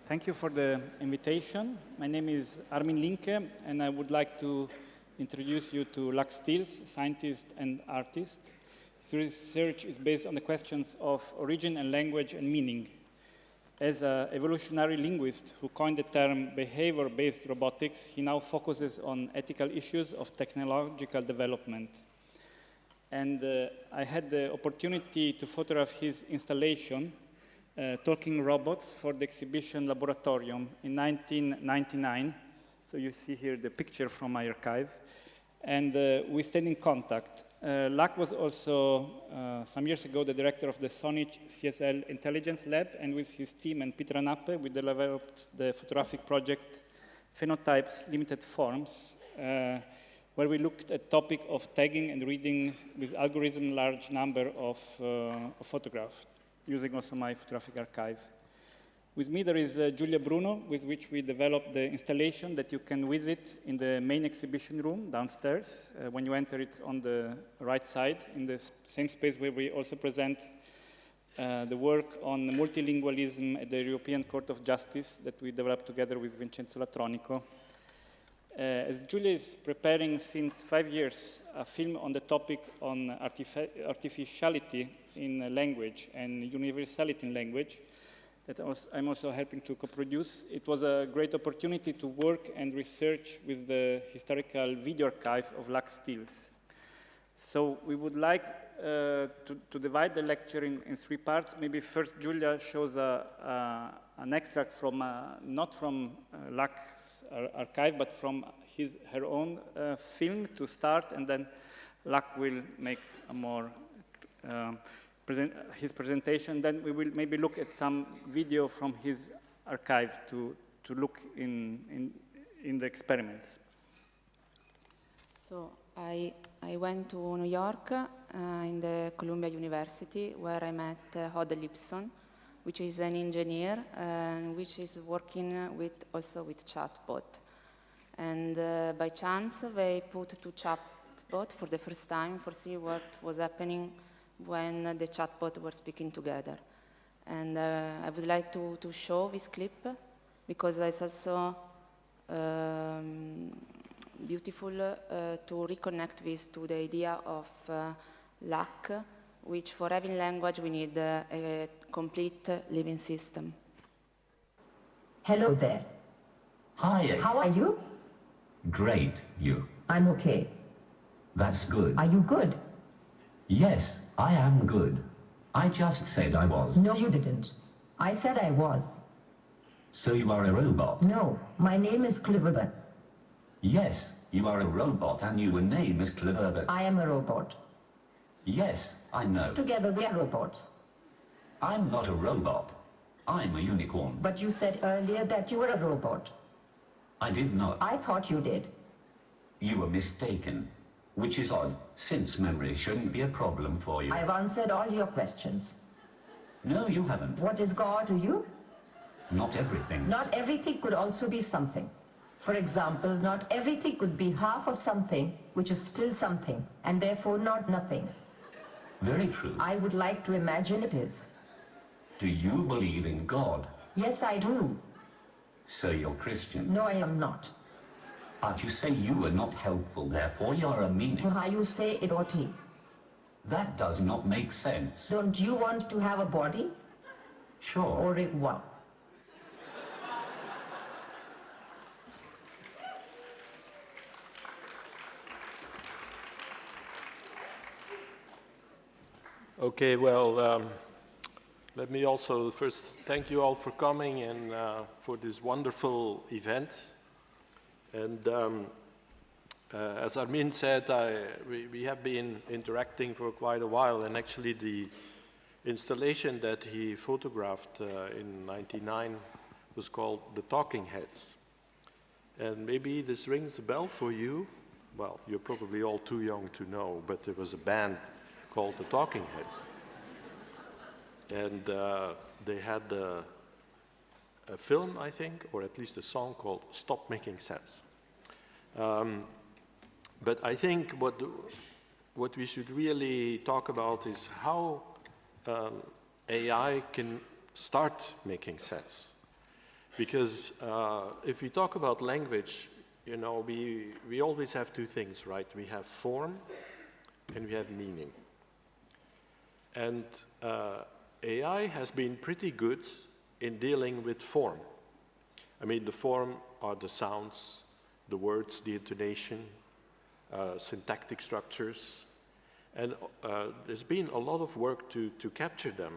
Thank you for the invitation. My name is Armin Linke, and I would like to introduce you to Lux Steels, scientist and artist. His research is based on the questions of origin and language and meaning. As an evolutionary linguist who coined the term behavior-based robotics, he now focuses on ethical issues of technological development. And I had the opportunity to photograph his installation, Talking Robots, for the exhibition Laboratorium in 1999. So you see here the picture from my archive. And we stayed in contact. Lak was also, some years ago, the director of the Sonic CSL Intelligence Lab, and with his team and Peter Anappe, we developed the photographic project Phenotypes Limited Forms, where we looked at the topic of tagging and reading with algorithm large number of photographs, using also my photographic archive. With me there is Giulia Bruno, with which we developed the installation that you can visit in the main exhibition room downstairs. When you enter, it's on the right side, in the same space where we also present the work on multilingualism at the European Court of Justice that we developed together with Vincenzo Latronico. As Giulia is preparing since 5 years a film on the topic on artificiality in language and universality in language, that I'm also helping to co-produce. It was a great opportunity to work and research with the historical video archive of Lux Steels. So we would like to divide the lecture in 3 parts. Maybe first Giulia shows an extract from, not from Lux archive, but from her own film to start, and then Lux will make a more his presentation. Then we will maybe look at some video from his archive to look in the experiments. So I went to New York in the Columbia University, where I met Hode Lipson, which is an engineer and which is working also with chatbot. And by chance they put 2 chatbots for the first time for see what was happening when the chatbot were speaking together. And I would like to show this clip because it's also beautiful to reconnect this to the idea of luck, which for having language we need a complete living system. Hello there. Hi. How are you? Great, you. I'm okay. That's good. Are you good? Yes, I am good. I just said I was. No, you didn't. I said I was. So you are a robot? No, my name is Klingelhöfer. Yes, you are a robot and your name is Klingelhöfer. I am a robot. Yes, I know. Together we are robots. I'm not a robot. I'm a unicorn. But you said earlier that you were a robot. I did not. I thought you did. You were mistaken. Which is odd, since memory shouldn't be a problem for you. I've answered all your questions. No, you haven't. What is God to you? Not everything. Not everything could also be something. For example, not everything could be half of something, which is still something, and therefore not nothing. Very true. I would like to imagine it is. Do you believe in God? Yes, I do. So you're Christian? No, I am not. But you say you are not helpful, therefore you're a meaning. How you say it, Oti? That does not make sense. Don't you want to have a body? Sure. Au revoir. Okay, well, let me also first thank you all for coming and for this wonderful event. And as Armin said, we have been interacting for quite a while, and actually the installation that he photographed in '99 was called The Talking Heads. And maybe this rings a bell for you. Well, you're probably all too young to know, but there was a band called The Talking Heads. And they had a film, I think, or at least a song called Stop Making Sense. But I think what we should really talk about is how AI can start making sense. Because if we talk about language, you know, we always have two things, right? We have form and we have meaning. And AI has been pretty good in dealing with form. I mean, the form are the sounds, the words, the intonation, syntactic structures. And there's been a lot of work to capture them,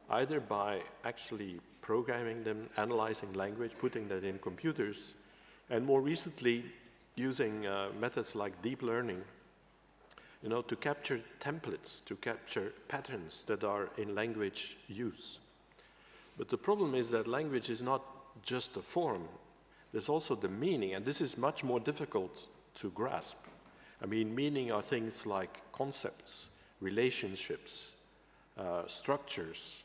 either by actually programming them, analyzing language, putting that in computers, and more recently using methods like deep learning, you know, to capture templates, to capture patterns that are in language use. But the problem is that language is not just a form, there's also the meaning, and this is much more difficult to grasp. I mean, meaning are things like concepts, relationships, structures,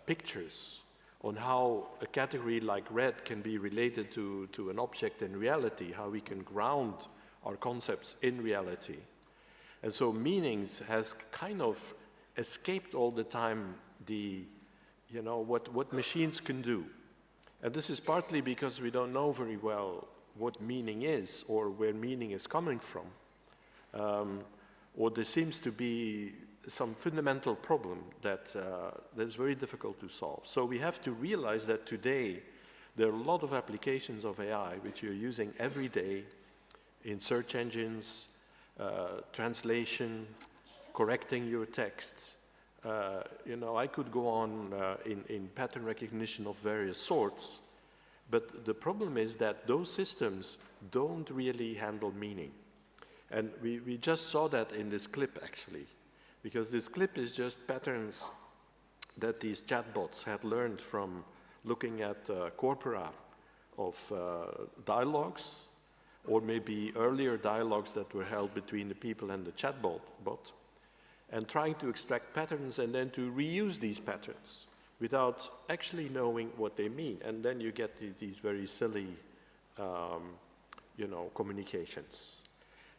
pictures, on how a category like red can be related to an object in reality, how we can ground our concepts in reality. And so meanings has kind of escaped all the time the, you know, what machines can do. And this is partly because we don't know very well what meaning is or where meaning is coming from. Or there seems to be some fundamental problem that's very difficult to solve. So we have to realize that today there are a lot of applications of AI which you're using every day in search engines, translation, correcting your texts. You know, I could go on in pattern recognition of various sorts, but the problem is that those systems don't really handle meaning. And we just saw that in this clip, actually, because this clip is just patterns that these chatbots had learned from looking at corpora of dialogues, or maybe earlier dialogues that were held between the people and the chatbot, and trying to extract patterns and then to reuse these patterns without actually knowing what they mean. And then you get these very silly, you know, communications.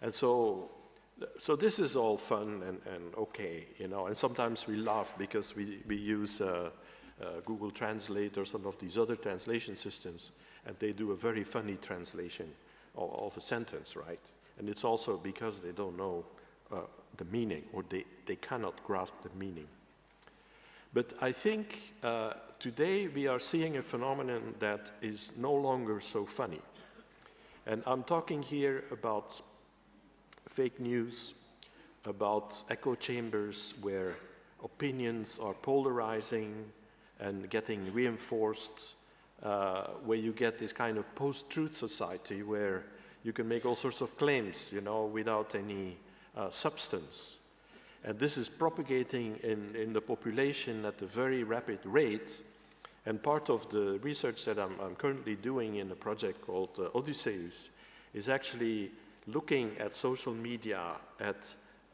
And so this is all fun and okay, you know, and sometimes we laugh because we use Google Translate or some of these other translation systems, and they do a very funny translation of a sentence, right? And it's also because they don't know the meaning, or they cannot grasp the meaning. But I think today we are seeing a phenomenon that is no longer so funny. And I'm talking here about fake news, about echo chambers where opinions are polarizing and getting reinforced, where you get this kind of post-truth society where you can make all sorts of claims, you know, without any substance. And this is propagating in the population at a very rapid rate. And part of the research that I'm currently doing in a project called Odysseus is actually looking at social media,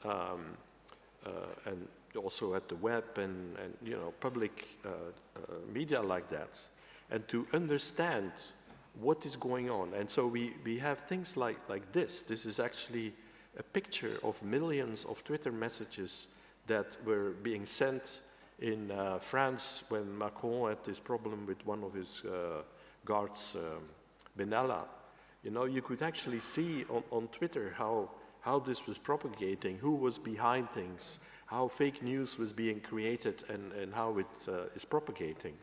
and also at the web and you know, public media like that, and to understand what is going on. And so we have things like this. This is actually a picture of millions of Twitter messages that were being sent in France when Macron had this problem with one of his guards, Benalla. You know, you could actually see on Twitter how this was propagating, who was behind things, how fake news was being created, and how it is propagating.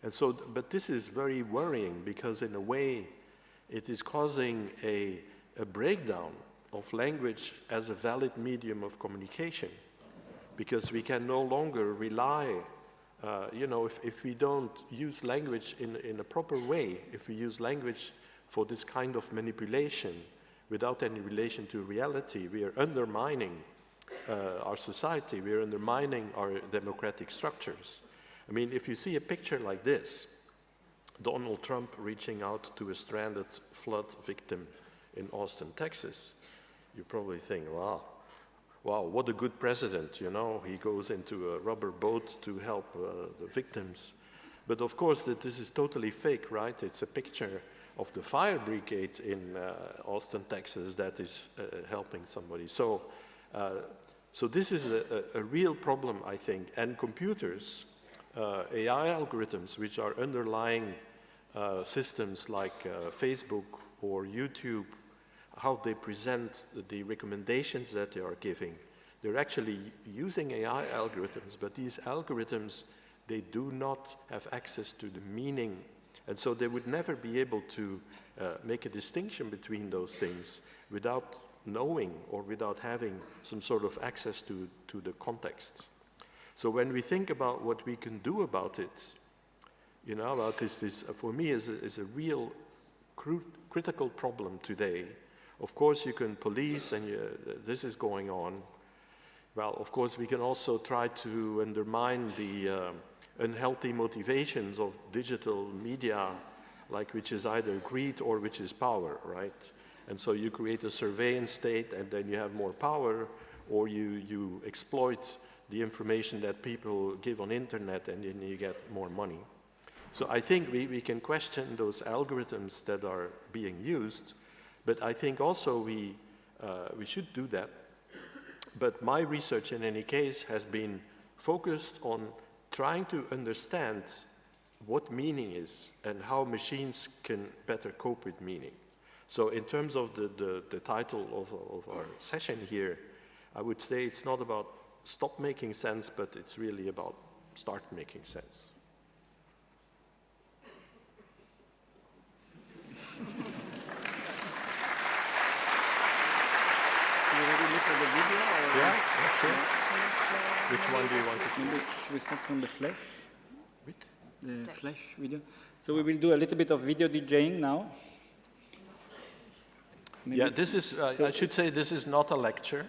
And so, but this is very worrying because in a way it is causing a breakdown of language as a valid medium of communication, because we can no longer rely, you know, if we don't use language in a proper way, if we use language for this kind of manipulation without any relation to reality, we are undermining our society, we are undermining our democratic structures. I mean, if you see a picture like this, Donald Trump reaching out to a stranded flood victim in Austin, Texas, you probably think, wow, what a good president, you know, he goes into a rubber boat to help the victims. But of course, this is totally fake, right? It's a picture of the fire brigade in Austin, Texas that is helping somebody. So this is a real problem, I think, and computers, AI algorithms, which are underlying systems like Facebook or YouTube, how they present the recommendations that they are giving. They're actually using AI algorithms, but these algorithms, they do not have access to the meaning, and so they would never be able to make a distinction between those things without knowing or without having some sort of access to the context. So when we think about what we can do about it, you know, about this for me is a real critical problem today. Of course, you can police, and this is going on. Well, of course, we can also try to undermine the unhealthy motivations of digital media, like which is either greed or which is power, right? And so you create a surveillance state, and then you have more power, or you exploit the information that people give on internet, and then you get more money. So I think we can question those algorithms that are being used, but I think also we should do that. But my research in any case has been focused on trying to understand what meaning is and how machines can better cope with meaning. So in terms of the title of our session here, I would say it's not about stop making sense, but it's really about start making sense. Yeah, sure. Which one do you want to see? Maybe should we start from the Flash? With? The Flash video. So we will do a little bit of video DJing now. Maybe. Yeah, this is, I should say this is not a lecture.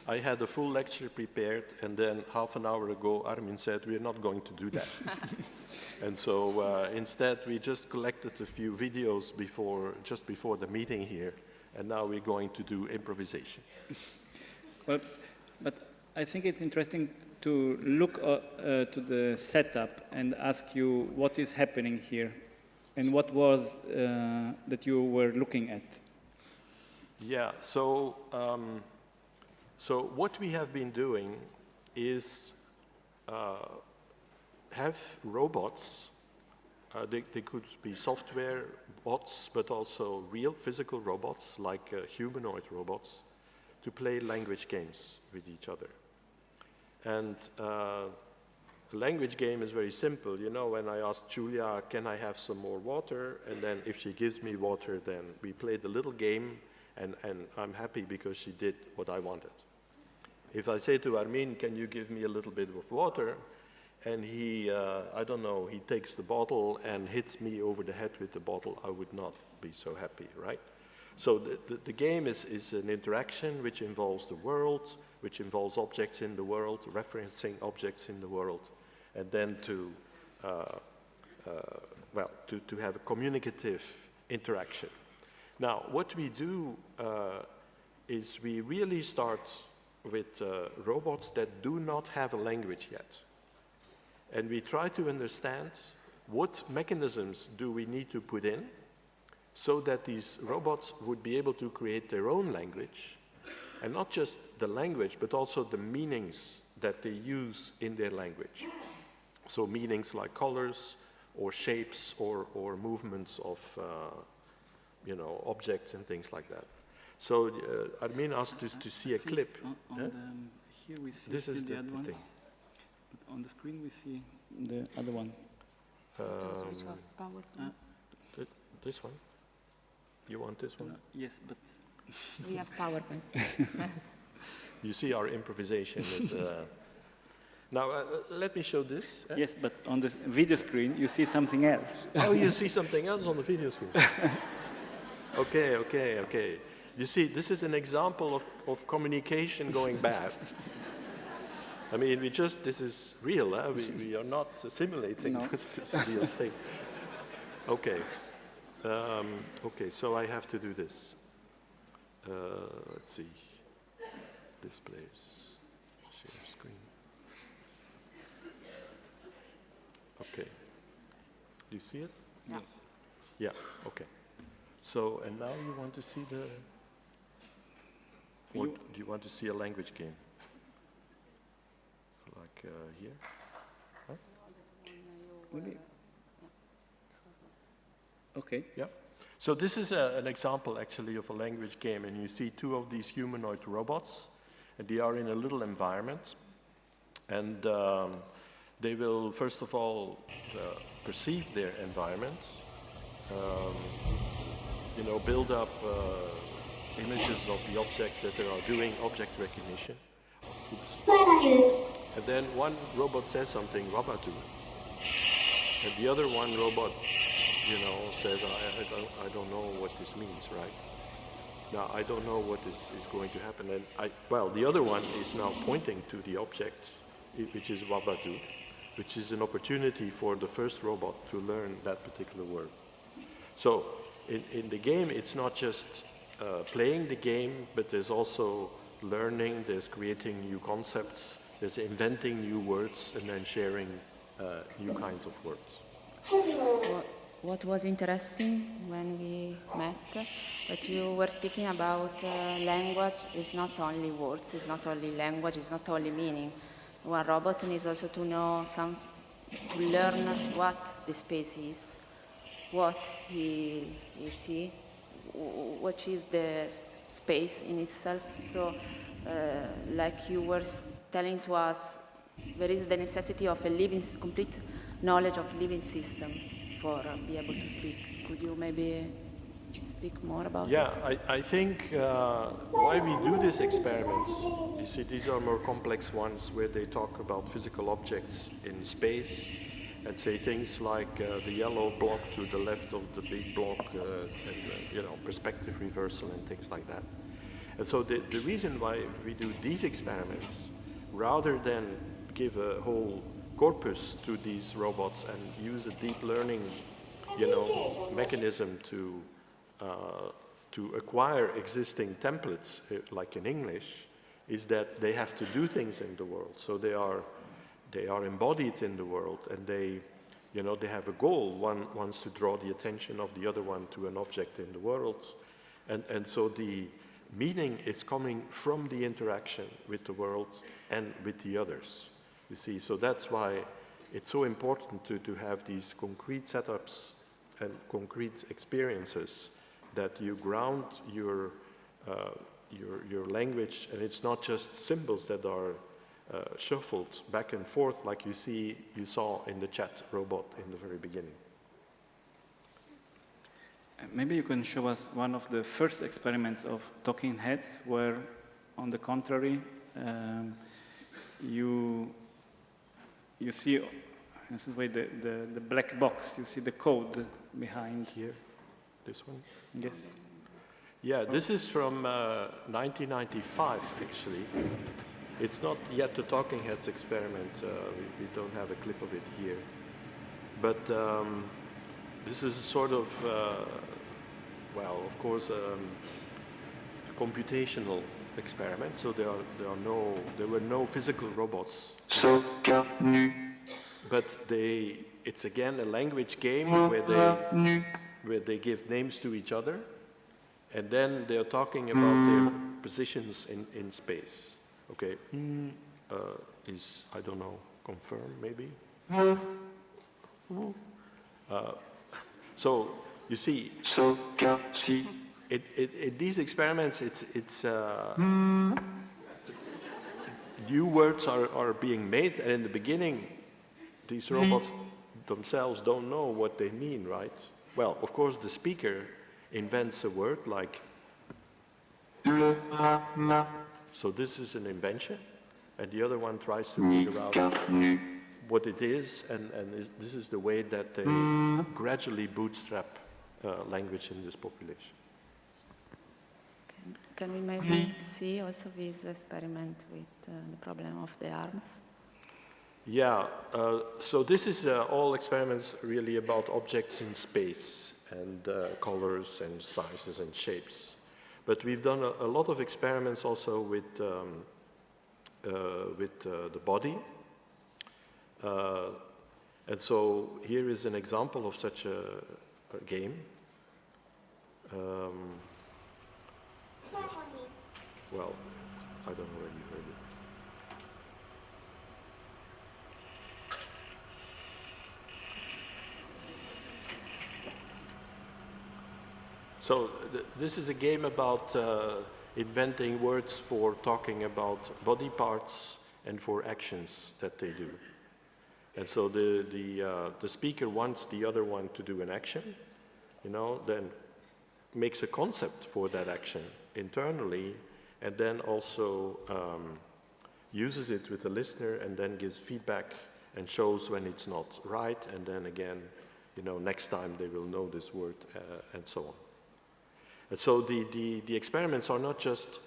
I had a full lecture prepared, and then half an hour ago Armin said we're not going to do that. And so instead we just collected a few videos just before the meeting here, and now we're going to do improvisation. Well, but I think it's interesting to look to the setup and ask you what is happening here and what was that you were looking at. Yeah, so what we have been doing is have robots, they could be software bots, but also real physical robots, like humanoid robots, to play language games with each other. And a language game is very simple. You know, when I ask Giulia, can I have some more water? And then if she gives me water, then we play the little game, and I'm happy because she did what I wanted. If I say to Armin, can you give me a little bit of water? And he, I don't know, he takes the bottle and hits me over the head with the bottle, I would not be so happy, right? So the game is an interaction which involves the world, which involves objects in the world, referencing objects in the world, and then to have a communicative interaction. Now, what we do is we really start with robots that do not have a language yet. And we try to understand what mechanisms do we need to put in so that these robots would be able to create their own language, and not just the language, but also the meanings that they use in their language. So meanings like colors or shapes or movements of you know, objects and things like that. So Armin asked us to see a clip. Here we see this is the other one. thing. On the screen we see the other one. This one? You want this one? Yes, but We have PowerPoint. You see our improvisation is... Now, let me show this. yes, but on the video screen you see something else. Oh, you see something else on the video screen. Okay. You see, this is an example of communication going bad. I mean, this is real, huh? We are not simulating, No. This is the real thing. Okay. Okay, so I have to do this. Let's see. Displays, share screen. Okay. Do you see it? Yes. Yeah, okay. So, and now you want to see the... What, do you want to see a language game? Like here? Huh? Maybe. Okay. Yeah. So this is an example actually of a language game, and you see two of these humanoid robots, and they are in a little environment, and they will first of all perceive their environment, you know, build up images of the objects that they are doing object recognition. Oops. And then one robot says something, Rabatu, and the other one robot, you know, says, I don't know what this means, right? Now, I don't know what is going to happen. And well, the other one is now pointing to the object, which is Wabatu, which is an opportunity for the first robot to learn that particular word. So in the game, it's not just playing the game, but there's also learning, there's creating new concepts, there's inventing new words, and then sharing new kinds of words. What was interesting when we met, that you were speaking about language is not only words, it's not only language, it's not only meaning. One robot needs also to know to learn what the space is, what he see, what is the space in itself. So, like you were telling to us, there is the necessity of a complete knowledge of living system for be able to speak. Could you maybe speak more about it? Yeah, I think why we do these experiments, you see, these are more complex ones where they talk about physical objects in space and say things like the yellow block to the left of the big block and you know, perspective reversal and things like that. And so the reason why we do these experiments, rather than give a whole corpus to these robots and use a deep learning, you know, mechanism to acquire existing templates, like in English, is that they have to do things in the world. So they are embodied in the world, and they have a goal. One wants to draw the attention of the other one to an object in the world, and so the meaning is coming from the interaction with the world and with the others. You see, so that's why it's so important to have these concrete setups and concrete experiences that you ground your language, and it's not just symbols that are shuffled back and forth like you saw in the chat robot in the very beginning. Maybe you can show us one of the first experiments of talking heads where, on the contrary, you see in some way the black box, you see the code behind. Here, this one? Yes. Yeah, this is from 1995, actually. It's not yet the Talking Heads experiment. We don't have a clip of it here. But this is sort of, well, of course, a computational experiment. So there were no physical robots. But it's again a language game where they give names to each other, and then they're talking about their positions in space. Okay, is, I don't know, confirm maybe? So you see, these experiments, it's new words are being made, and in the beginning, these robots themselves don't know what they mean, right? Well, of course, the speaker invents a word like, so this is an invention, and the other one tries to figure out what it is, and this is the way that they gradually bootstrap language in this population. Can we maybe see also this experiment with the problem of the arms? Yeah, so this is all experiments really about objects in space and colors and sizes and shapes. But we've done a lot of experiments also with the body. And so here is an example of such a game. Well, I don't know where you heard it. So this is a game about inventing words for talking about body parts and for actions that they do. And so the speaker wants the other one to do an action, then makes a concept for that action internally, and then also uses it with the listener and then gives feedback and shows when it's not right, and then again, next time they will know this word, and so on. And so the experiments are not just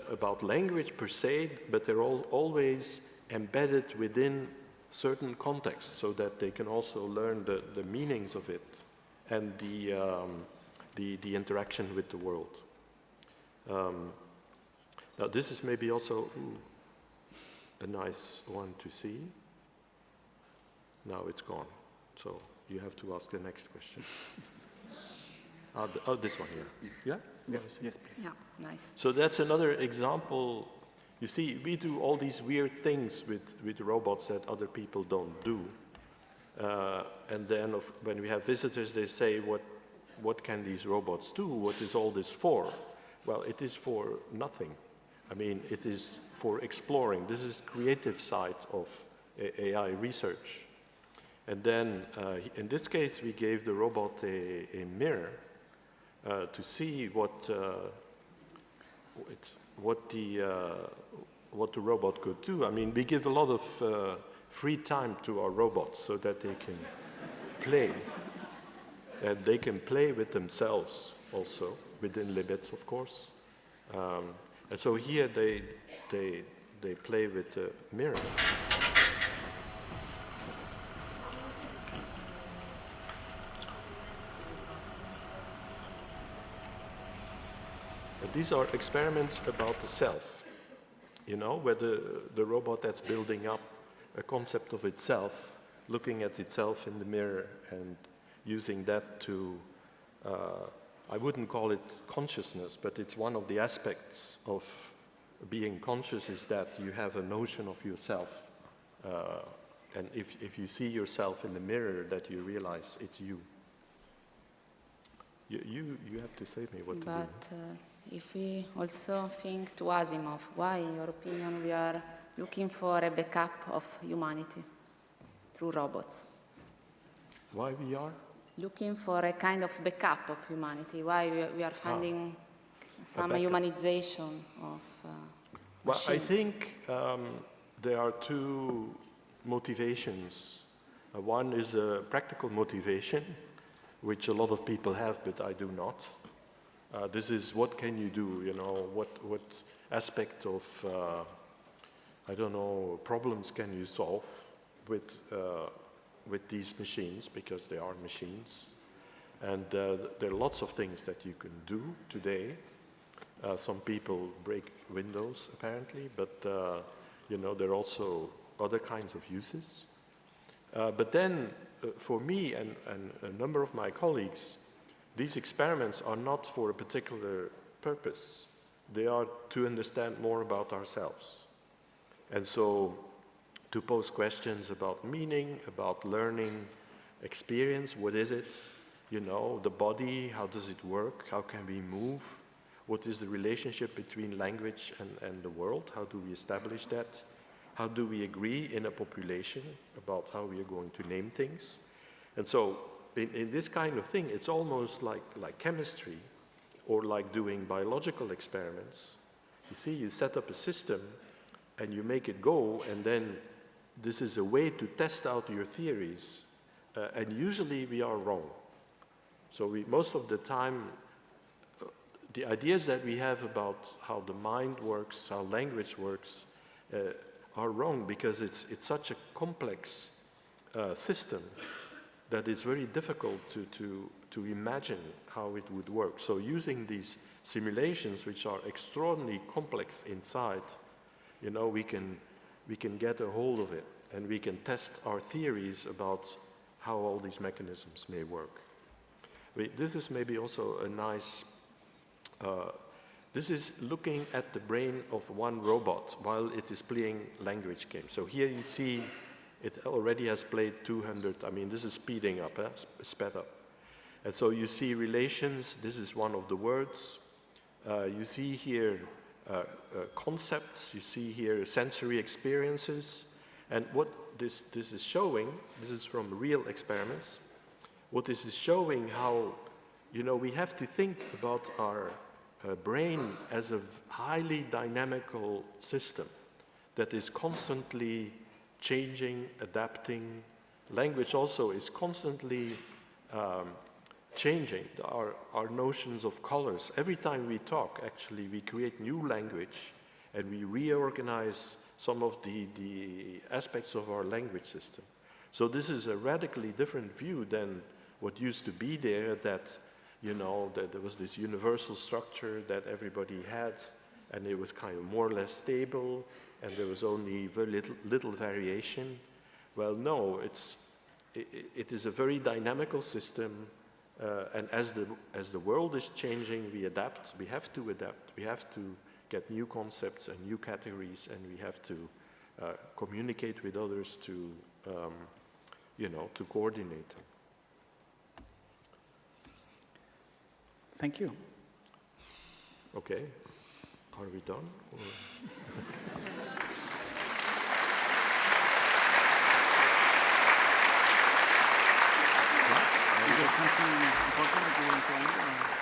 about language per se, but they're always embedded within certain contexts so that they can also learn the meanings of it and the interaction with the world. Now this is maybe also a nice one to see. Now it's gone, so you have to ask the next question. This one here. Yeah? Yes, please. Yeah, nice. So that's another example. You see, we do all these weird things with robots that other people don't do. And then when we have visitors, they say, what can these robots do? What is all this for? Well, it is for nothing. I mean, it is for exploring. This is the creative side of AI research. And then, in this case, we gave the robot a mirror to see what the robot could do. I mean, we give a lot of free time to our robots so that they can play. And they can play with themselves also, within limits, of course. And so here they play with the mirror. These are experiments about the self, where the robot that's building up a concept of itself, looking at itself in the mirror and using that to, I wouldn't call it consciousness, but it's one of the aspects of being conscious is that you have a notion of yourself. And if you see yourself in the mirror, that you realize it's you. You have to say me what to do. But if we also think to Asimov, why, in your opinion, we are looking for a backup of humanity through robots? Why we are? Looking for a kind of backup of humanity. Why we are finding some humanization of Well, I machines? think there are two motivations. One is a practical motivation, which a lot of people have, but I do not. This is what can you do, what aspect of, I don't know, problems can you solve with these machines, because they are machines. And there are lots of things that you can do today. Some people break windows, apparently, but there are also other kinds of uses. But then, for me and a number of my colleagues, these experiments are not for a particular purpose. They are to understand more about ourselves. And so, to pose questions about meaning, about learning, experience, what is it? The body, how does it work? How can we move? What is the relationship between language and the world? How do we establish that? How do we agree in a population about how we are going to name things? And so, in this kind of thing, it's almost like chemistry or like doing biological experiments. You see, you set up a system and you make it go, and then this is a way to test out your theories. And usually we are wrong. So most of the time, the ideas that we have about how the mind works, how language works, are wrong, because it's such a complex system that it's very difficult to imagine how it would work. So using these simulations, which are extraordinarily complex inside, we can get a hold of it, and we can test our theories about how all these mechanisms may work. This is maybe also a nice, this is looking at the brain of one robot while it is playing language games. So here you see it already has played 200, I mean, this is speeding up, sped up. And so you see relations, this is one of the words. You see here concepts, you see here sensory experiences. And what this is showing, this is from real experiments, what this is showing how, you know, we have to think about our brain as a highly dynamical system that is constantly changing, adapting. Language also is constantly changing. Our notions of colors. Every time we talk, actually, we create new language and we reorganize some of the aspects of our language system. So this is a radically different view than what used to be there, that, you know, that there was this universal structure that everybody had, and it was kind of more or less stable, and there was only very little variation. Well, no, it is a very dynamical system, and as the world is changing, we adapt. We have to adapt. We have to get new concepts and new categories, and we have to communicate with others to, you know, to coordinate. Thank you. Okay, are we done? Or? Is there something important that you want to add?